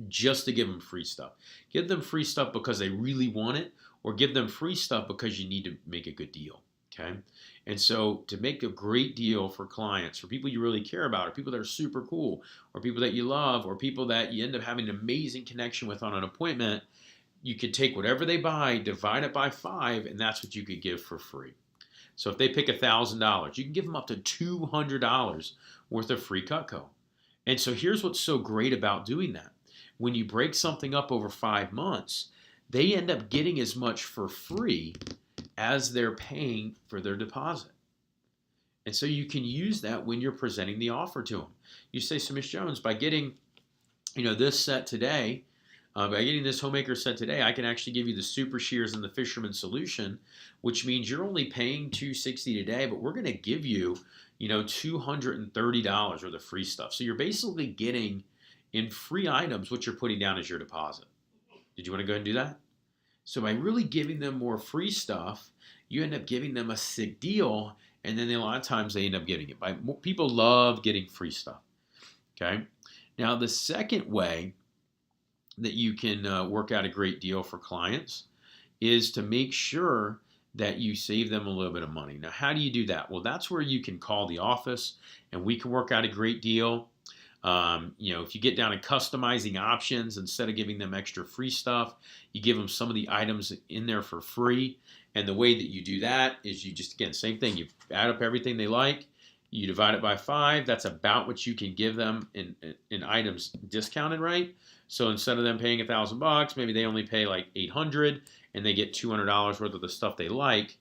just to give them free stuff. Give them free stuff because they really want it, or give them free stuff because you need to make a good deal, okay? And so to make a great deal for clients, for people you really care about, or people that are super cool, or people that you love, or people that you end up having an amazing connection with on an appointment, you could take whatever they buy, divide it by 5, and that's what you could give for free. So if they pick $1,000, you can give them up to $200 worth of free Cutco. And so here's what's so great about doing that. When you break something up over 5 months, they end up getting as much for free as they're paying for their deposit. And so you can use that when you're presenting the offer to them. You say, so Ms. Jones, by getting this set today, by getting this homemaker set today, I can actually give you the super shears and the fisherman solution, which means you're only paying $260 today, but we're going to give you, $230 worth of free stuff. So you're basically getting in free items what you're putting down as your deposit. Did you want to go ahead and do that? So by really giving them more free stuff, you end up giving them a sick deal, and then a lot of times they end up getting it. People love getting free stuff. Okay. Now the second way that you can work out a great deal for clients is to make sure that you save them a little bit of money. Now, how do you do that? Well, that's where you can call the office and we can work out a great deal. If you get down to customizing options, instead of giving them extra free stuff, you give them some of the items in there for free. And the way that you do that is you just, again, same thing. You add up everything they like, you divide it by 5. That's about what you can give them in items discounted, right? So instead of them paying $1,000, maybe they only pay like 800, and they get $200 worth of the stuff they like.